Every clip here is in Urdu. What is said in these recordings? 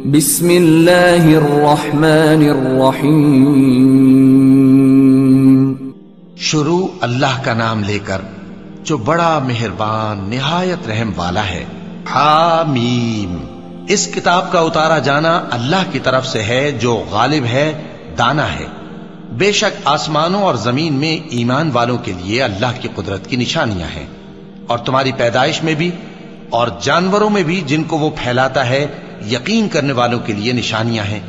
بسم اللہ الرحمن الرحیم. شروع اللہ کا نام لے کر جو بڑا مہربان نہایت رحم والا ہے. حامیم. اس کتاب کا اتارا جانا اللہ کی طرف سے ہے جو غالب ہے، دانا ہے. بے شک آسمانوں اور زمین میں ایمان والوں کے لیے اللہ کی قدرت کی نشانیاں ہیں، اور تمہاری پیدائش میں بھی اور جانوروں میں بھی جن کو وہ پھیلاتا ہے یقین کرنے والوں کے لیے نشانیاں ہیں،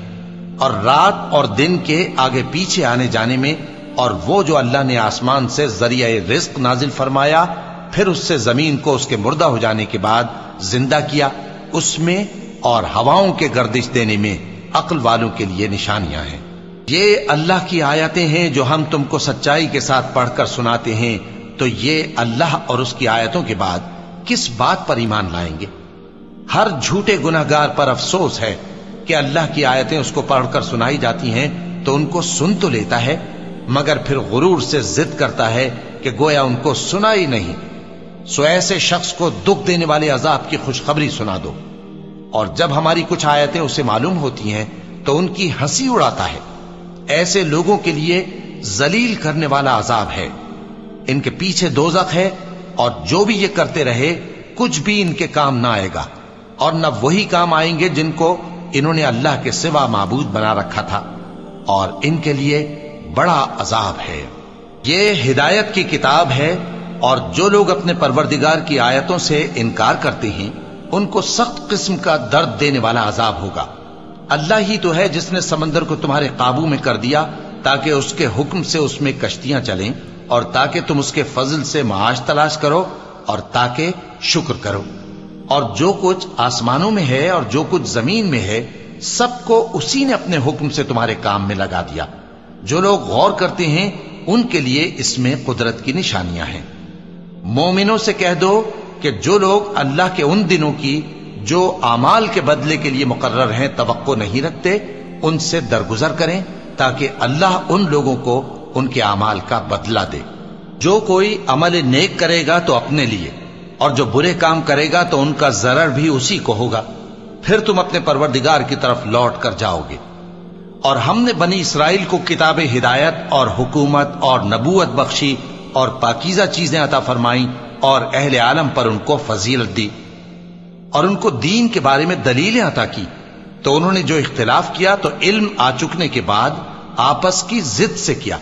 اور رات اور دن کے آگے پیچھے آنے جانے میں، اور وہ جو اللہ نے آسمان سے ذریعہ رزق نازل فرمایا پھر اس سے زمین کو اس کے مردہ ہو جانے کے بعد زندہ کیا، اس میں اور ہواؤں کے گردش دینے میں عقل والوں کے لیے نشانیاں ہیں. یہ اللہ کی آیتیں ہیں جو ہم تم کو سچائی کے ساتھ پڑھ کر سناتے ہیں. تو یہ اللہ اور اس کی آیتوں کے بعد کس بات پر ایمان لائیں گے؟ ہر جھوٹے گناہگار پر افسوس ہے کہ اللہ کی آیتیں اس کو پڑھ کر سنائی جاتی ہیں تو ان کو سن تو لیتا ہے مگر پھر غرور سے ضد کرتا ہے کہ گویا ان کو سنا ہی نہیں. سو ایسے شخص کو دکھ دینے والے عذاب کی خوشخبری سنا دو، اور جب ہماری کچھ آیتیں اسے معلوم ہوتی ہیں تو ان کی ہنسی اڑاتا ہے. ایسے لوگوں کے لیے ذلیل کرنے والا عذاب ہے. ان کے پیچھے دوزخ ہے، اور جو بھی یہ کرتے رہے کچھ بھی ان کے کام نہ آئے گا، اور نہ وہی کام آئیں گے جن کو انہوں نے اللہ کے سوا معبود بنا رکھا تھا، اور ان کے لیے بڑا عذاب ہے. یہ ہدایت کی کتاب ہے، اور جو لوگ اپنے پروردگار کی آیتوں سے انکار کرتے ہیں ان کو سخت قسم کا درد دینے والا عذاب ہوگا. اللہ ہی تو ہے جس نے سمندر کو تمہارے قابو میں کر دیا تاکہ اس کے حکم سے اس میں کشتیاں چلیں، اور تاکہ تم اس کے فضل سے معاش تلاش کرو، اور تاکہ شکر کرو. اور جو کچھ آسمانوں میں ہے اور جو کچھ زمین میں ہے سب کو اسی نے اپنے حکم سے تمہارے کام میں لگا دیا. جو لوگ غور کرتے ہیں ان کے لیے اس میں قدرت کی نشانیاں ہیں. مومنوں سے کہہ دو کہ جو لوگ اللہ کے ان دنوں کی جو اعمال کے بدلے کے لیے مقرر ہیں توقع نہیں رکھتے ان سے درگزر کریں تاکہ اللہ ان لوگوں کو ان کے اعمال کا بدلہ دے. جو کوئی عمل نیک کرے گا تو اپنے لیے، اور جو برے کام کرے گا تو ان کا ضرر بھی اسی کو ہوگا. پھر تم اپنے پروردگار کی طرف لوٹ کر جاؤ گے. اور ہم نے بنی اسرائیل کو کتاب ہدایت اور حکومت اور نبوت بخشی اور پاکیزہ چیزیں عطا فرمائیں، اور اہل عالم پر ان کو فضیلت دی، اور ان کو دین کے بارے میں دلیلیں عطا کی. تو انہوں نے جو اختلاف کیا تو علم آ چکنے کے بعد آپس کی ضد سے کیا.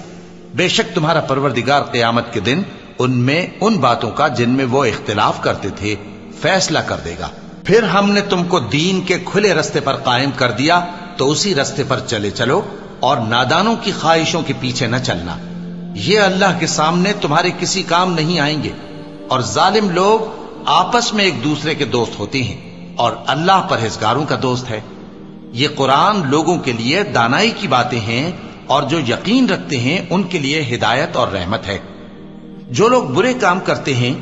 بے شک تمہارا پروردگار قیامت کے دن ان میں ان باتوں کا جن میں وہ اختلاف کرتے تھے فیصلہ کر دے گا. پھر ہم نے تم کو دین کے کھلے رستے پر قائم کر دیا تو اسی رستے پر چلے چلو، اور نادانوں کی خواہشوں کے پیچھے نہ چلنا. یہ اللہ کے سامنے تمہارے کسی کام نہیں آئیں گے. اور ظالم لوگ آپس میں ایک دوسرے کے دوست ہوتے ہیں، اور اللہ پرہیزگاروں کا دوست ہے. یہ قرآن لوگوں کے لیے دانائی کی باتیں ہیں، اور جو یقین رکھتے ہیں ان کے لیے ہدایت اور رحمت ہے. جو لوگ برے کام کرتے ہیں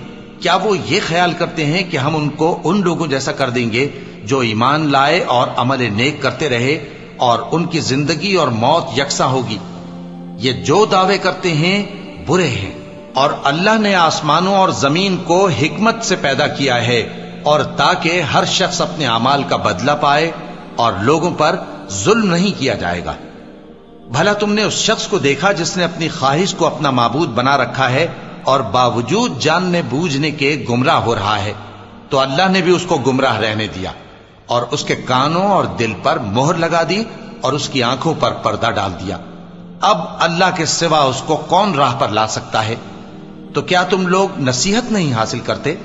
کیا وہ یہ خیال کرتے ہیں کہ ہم ان کو ان لوگوں جیسا کر دیں گے جو ایمان لائے اور عمل نیک کرتے رہے اور ان کی زندگی اور موت یکساں ہوگی؟ یہ جو دعوے کرتے ہیں برے ہیں. اور اللہ نے آسمانوں اور زمین کو حکمت سے پیدا کیا ہے، اور تاکہ ہر شخص اپنے اعمال کا بدلہ پائے اور لوگوں پر ظلم نہیں کیا جائے گا. بھلا تم نے اس شخص کو دیکھا جس نے اپنی خواہش کو اپنا معبود بنا رکھا ہے اور باوجود جاننے بوجھنے کے گمراہ ہو رہا ہے؟ تو اللہ نے بھی اس کو گمراہ رہنے دیا، اور اس کے کانوں اور دل پر مہر لگا دی، اور اس کی آنکھوں پر پردہ ڈال دیا. اب اللہ کے سوا اس کو کون راہ پر لا سکتا ہے؟ تو کیا تم لوگ نصیحت نہیں حاصل کرتے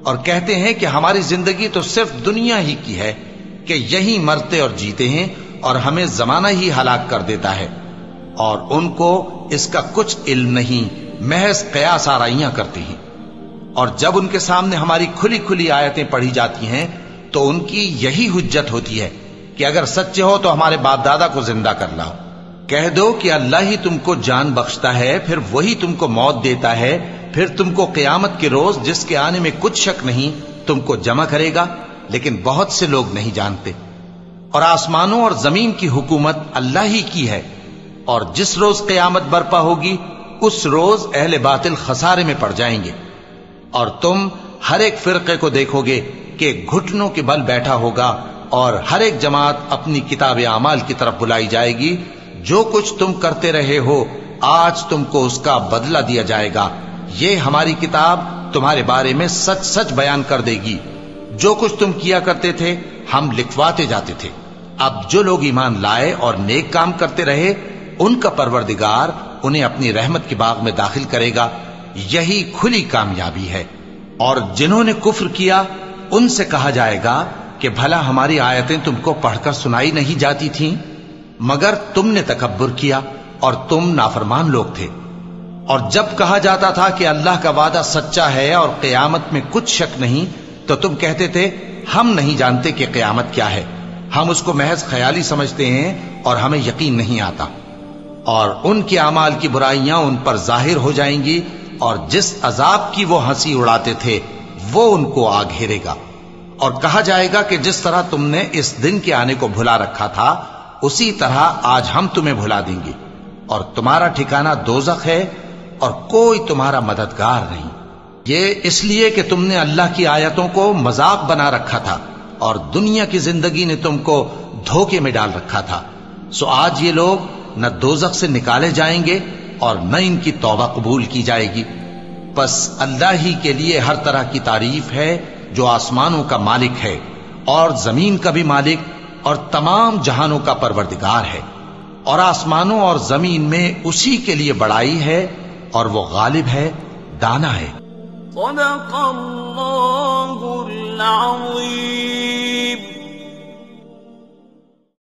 اور کہتے ہیں کہ ہماری زندگی تو صرف دنیا ہی کی ہے، کہ یہی مرتے اور جیتے ہیں اور ہمیں زمانہ ہی ہلاک کر دیتا ہے؟ اور ان کو اس کا کچھ علم نہیں، محض قیاس آرائیاں کرتے ہیں. اور جب ان کے سامنے ہماری کھلی کھلی آیتیں پڑھی جاتی ہیں تو ان کی یہی حجت ہوتی ہے کہ اگر سچے ہو تو ہمارے باپ دادا کو زندہ کر لاؤ. کہہ دو کہ اللہ ہی تم کو جان بخشتا ہے، پھر وہی تم کو موت دیتا ہے، پھر تم کو قیامت کے روز جس کے آنے میں کچھ شک نہیں تم کو جمع کرے گا. لیکن بہت سے لوگ نہیں جانتے. اور آسمانوں اور زمین کی حکومت اللہ ہی کی ہے، اور جس روز قیامت برپا ہوگی اس روز اہل باطل خسارے میں پڑ جائیں گے. اور تم ہر ایک فرقے کو دیکھو گے کہ گھٹنوں کے بل بیٹھا ہوگا اور ہر ایک جماعت اپنی کتاب اعمال کی طرف بلائی جائے گی. جو کچھ تم کرتے رہے ہو آج تم کو اس کا بدلہ دیا جائے گا. یہ ہماری کتاب تمہارے بارے میں سچ سچ بیان کر دے گی. جو کچھ تم کیا کرتے تھے ہم لکھواتے جاتے تھے. اب جو لوگ ایمان لائے اور نیک کام کرتے رہے ان کا پروردگار انہیں اپنی رحمت کے باغ میں داخل کرے گا. یہی کھلی کامیابی ہے. اور جنہوں نے کفر کیا ان سے کہا جائے گا کہ بھلا ہماری آیتیں تم کو پڑھ کر سنائی نہیں جاتی تھیں؟ مگر تم نے تکبر کیا اور تم نافرمان لوگ تھے. اور جب کہا جاتا تھا کہ اللہ کا وعدہ سچا ہے اور قیامت میں کچھ شک نہیں تو تم کہتے تھے ہم نہیں جانتے کہ قیامت کیا ہے. ہم اس کو محض خیالی سمجھتے ہیں اور ہمیں یقین نہیں آتا. اور ان کے اعمال کی برائیاں ان پر ظاہر ہو جائیں گی اور جس عذاب کی وہ ہنسی اڑاتے تھے وہ ان کو آ گھیرے گا. اور کہا جائے گا کہ جس طرح تم نے اس دن کے آنے کو بھلا رکھا تھا اسی طرح آج ہم تمہیں بھلا دیں گے. اور تمہارا ٹھکانہ دوزخ ہے اور کوئی تمہارا مددگار نہیں. یہ اس لیے کہ تم نے اللہ کی آیتوں کو مذاق بنا رکھا تھا اور دنیا کی زندگی نے تم کو دھوکے میں ڈال رکھا تھا. سو آج یہ لوگ نہ دوزخ سے نکالے جائیں گے اور نہ ان کی توبہ قبول کی جائے گی. بس اللہ ہی کے لیے ہر طرح کی تعریف ہے جو آسمانوں کا مالک ہے اور زمین کا بھی مالک اور تمام جہانوں کا پروردگار ہے. اور آسمانوں اور زمین میں اسی کے لیے بڑائی ہے اور وہ غالب ہے، دانا ہے. صدق اللہ العظیم.